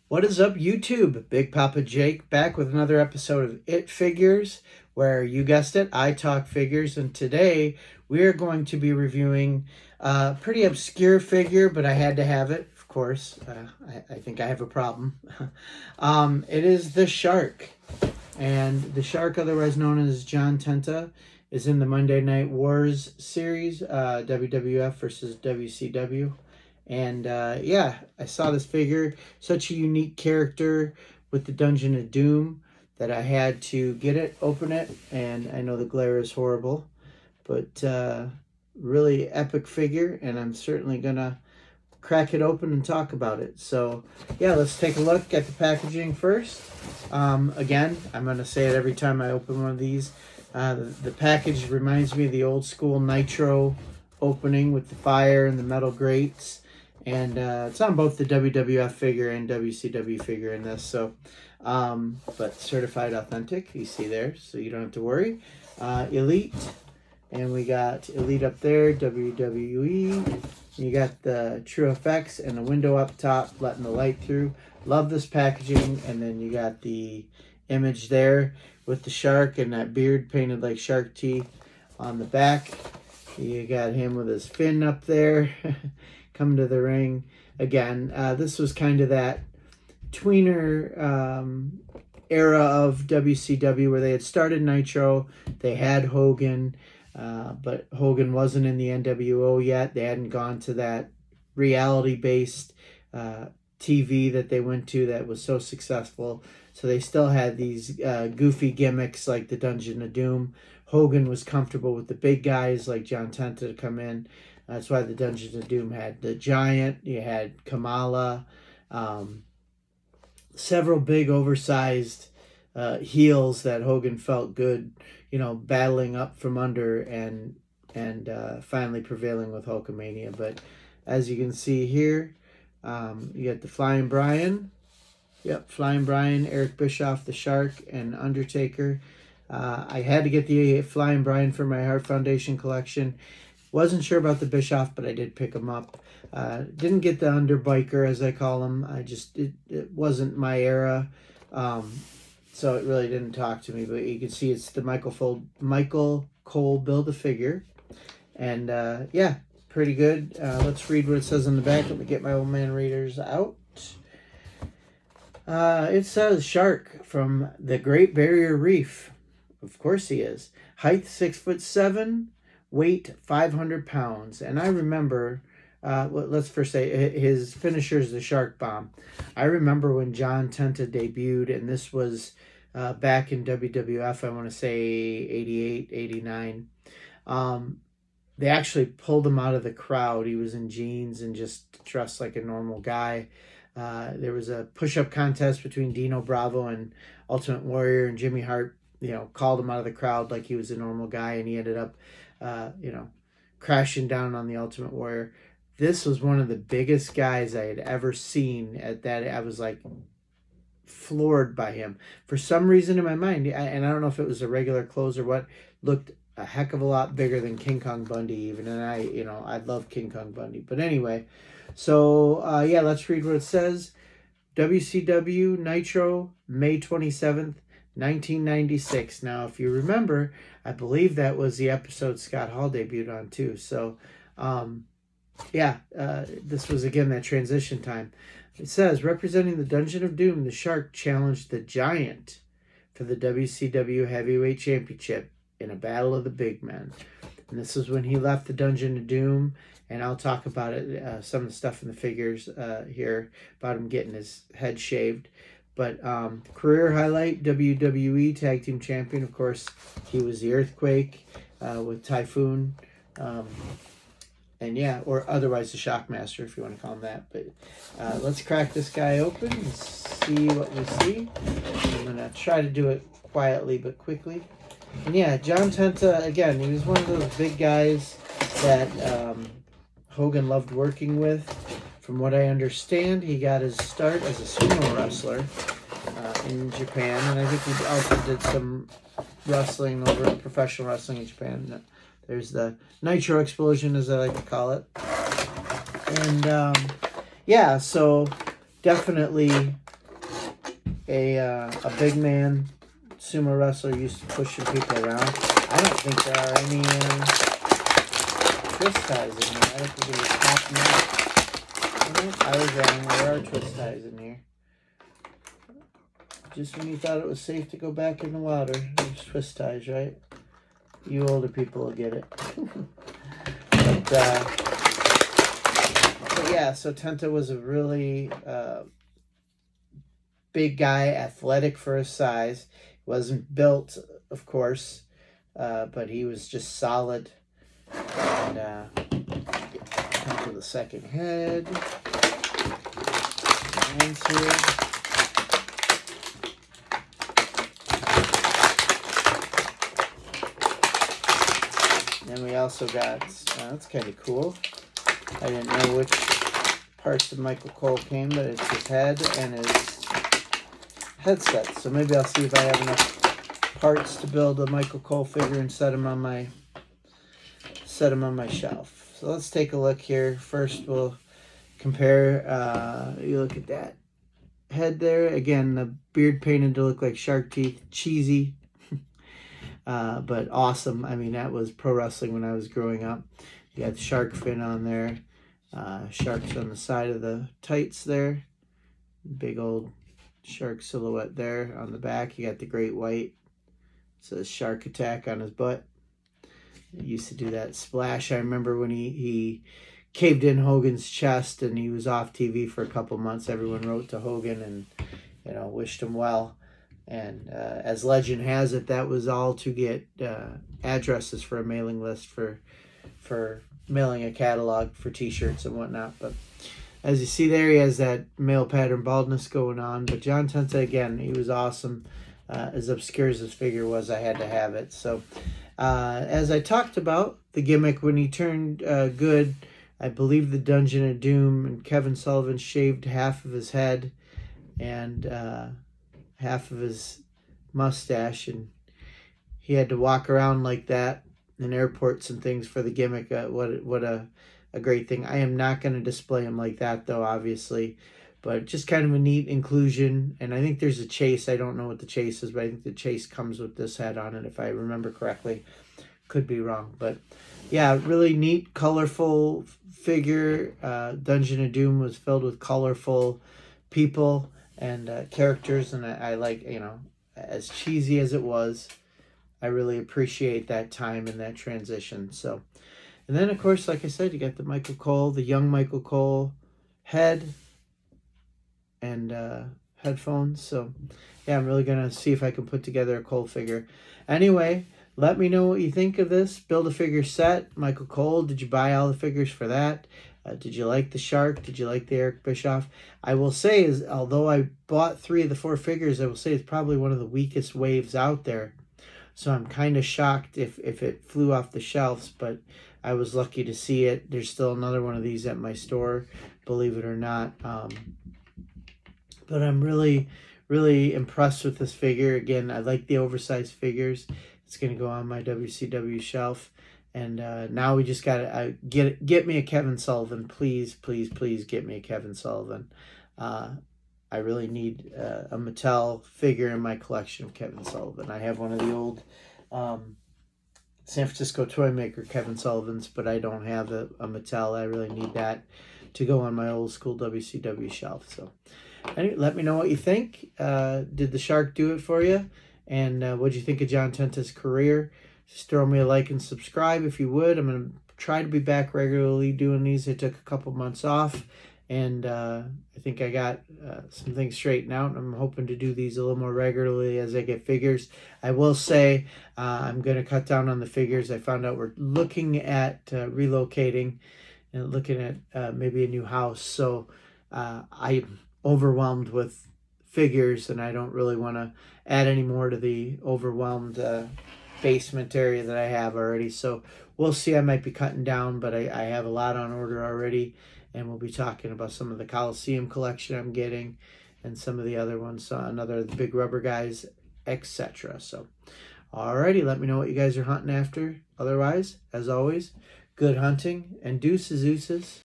What is up, YouTube? Big Papa Jake back with another episode of It Figures, where you guessed it, I talk figures. And today we are going to be reviewing a pretty obscure figure, but I had to have it, of course. I think I have a problem. It is the Shark. And the Shark, otherwise known as John Tenta, is in the Monday Night Wars series, WWF versus WCW. And yeah, I saw this figure, such a unique character with the Dungeon of Doom that I had to get it, open it, and I know the glare is horrible, but really epic figure, and I'm certainly gonna crack it open and talk about it. So yeah, let's take a look at the packaging first. Again, I'm gonna say it every time I open one of these. The package reminds me of the old school Nitro opening with the fire and the metal grates. And it's on both the WWF figure and WCW figure in this. So, but certified authentic, you see there, so you don't have to worry. Elite, and we got Elite up there, WWE. You got the True Effects and the window up top, letting the light through. Love this packaging. And then you got the image there with the shark and that beard painted like shark teeth on the back. You got him with his fin up there. Come to the ring again. This was kind of that tweener era of WCW where they had started Nitro. They had Hogan, but Hogan wasn't in the NWO yet. They hadn't gone to that reality-based TV that they went to that was so successful. So they still had these goofy gimmicks like the Dungeon of Doom. Hogan was comfortable with the big guys like John Tenta to come in. That's why the Dungeons of Doom had the Giant, you had Kamala, several big oversized heels that Hogan felt good, battling up from under and finally prevailing with Hulkamania. But as you can see here, you got the Flying Brian. Yep, Flying Brian, Eric Bischoff, the Shark, and Undertaker. I had to get the Flying Brian for my Heart Foundation collection. Wasn't sure about the Bischoff, but I did pick him up. Didn't get the Underbiker, as I call him. It wasn't my era, so it really didn't talk to me. But you can see it's the Michael Cole Build-A-Figure. And yeah, pretty good. Let's read what it says on the back. Let me get my old man readers out. It says Shark from the Great Barrier Reef. Of course he is. Height 6'7", weight 500 pounds. And I remember, let's first say his finisher is the Shark Bomb. I remember when John Tenta debuted, and this was back in WWF, I want to say 88, 89. They actually pulled him out of the crowd. He was in jeans and just dressed like a normal guy. There was a push-up contest between Dino Bravo and Ultimate Warrior, and Jimmy Hart, called him out of the crowd like he was a normal guy, and he ended up, crashing down on the Ultimate Warrior. This was one of the biggest guys I had ever seen. At that, I was like floored by him. For some reason in my mind, and I don't know if it was the regular clothes or what, looked a heck of a lot bigger than King Kong Bundy even. And I love King Kong Bundy. But anyway, so yeah, let's read what it says. WCW Nitro, May 27th, 1996. Now, if you remember, I believe that was the episode Scott Hall debuted on too. So, yeah, this was again that transition time. It says, representing the Dungeon of Doom, the Shark challenged the Giant for the WCW Heavyweight Championship in a battle of the big men. And this was when he left the Dungeon of Doom. And I'll talk about it, some of the stuff in the figures here, about him getting his head shaved. But career highlight, WWE Tag Team Champion. Of course, he was the Earthquake with Typhoon. And yeah, or otherwise the Shockmaster, if you want to call him that. But let's crack this guy open and see what we see. I'm going to try to do it quietly but quickly. And yeah, John Tenta, again, he was one of those big guys that Hogan loved working with. From what I understand, he got his start as a sumo wrestler in Japan, and I think he also did some wrestling professional wrestling in Japan. There's the Nitro Explosion, as I like to call it. And yeah, so definitely a big man sumo wrestler used to pushing people around. I don't think there are any twist ties in here. I don't think it was popping out. I was wrong. There are twist ties in here. Just when you thought it was safe to go back in the water, there's twist ties, right? You older people will get it. but yeah, so Tenta was a really big guy, athletic for his size. Wasn't built, of course, but he was just solid. And come to the second head. Hands here. Then we also got, that's kind of cool. I didn't know which parts of Michael Cole came, but it's his head and his headset. So maybe I'll see if I have enough parts to build a Michael Cole figure and set him on my shelf. So let's take a look here. First, we'll compare. You look at that head there. Again, the beard painted to look like shark teeth. Cheesy. But awesome. I mean, that was pro wrestling when I was growing up. You got the shark fin on there. Sharks on the side of the tights there. Big old shark silhouette there on the back. You got the great white. It says shark attack on his butt. He used to do that splash. I remember when he caved in Hogan's chest and he was off TV for a couple months. Everyone wrote to Hogan and, wished him well. And as legend has it, that was all to get addresses for a mailing list for mailing a catalog for T-shirts and whatnot. But as you see there, he has that male pattern baldness going on. But John Tenta, again, he was awesome. As obscure as his figure was, I had to have it. So as I talked about, the gimmick when he turned good, I believe the Dungeon of Doom and Kevin Sullivan shaved half of his head and half of his mustache, and he had to walk around like that in airports and things for the gimmick. What a great thing. I am not going to display him like that, though, obviously, but just kind of a neat inclusion. And I think there's a chase. I don't know what the chase is, but I think the chase comes with this head on it, if I remember correctly. Could be wrong, but yeah, really neat, colorful figure. Dungeon of Doom was filled with colorful people and characters, and I like, as cheesy as it was, I really appreciate that time and that transition. So, and then of course, like I said, you got the Michael Cole, the young Michael Cole head and headphones. So yeah, I'm really gonna see if I can put together a Cole figure. Anyway, let me know what you think of this build a figure set. Michael Cole, did you buy all the figures for that? Did you like the shark? Did you like the Eric Bischoff? I will say, is although I bought 3 of the 4 figures, I will say it's probably one of the weakest waves out there. So I'm kind of shocked if it flew off the shelves, but I was lucky to see it. There's still another one of these at my store, believe it or not. But I'm really, really impressed with this figure. Again, I like the oversized figures. It's going to go on my WCW shelf. And now we just got to get me a Kevin Sullivan. Please, please, please get me a Kevin Sullivan. I really need a Mattel figure in my collection of Kevin Sullivan. I have one of the old San Francisco toy maker Kevin Sullivans, but I don't have a Mattel. I really need that to go on my old school WCW shelf. So anyway, let me know what you think. Did the shark do it for you? And what did you think of John Tenta's career? Just throw me a like and subscribe if you would. I'm going to try to be back regularly doing these. I took a couple months off, and I think I got some things straightened out. I'm hoping to do these a little more regularly as I get figures. I will say I'm going to cut down on the figures. I found out we're looking at relocating and looking at maybe a new house. So I'm overwhelmed with figures, and I don't really want to add any more to the overwhelmed basement area that I have already. So we'll see. I might be cutting down, but I have a lot on order already, and we'll be talking about some of the Coliseum collection I'm getting and some of the other ones, another the big rubber guys, etc. So alrighty, let me know what you guys are hunting after. Otherwise, as always, good hunting and deuces.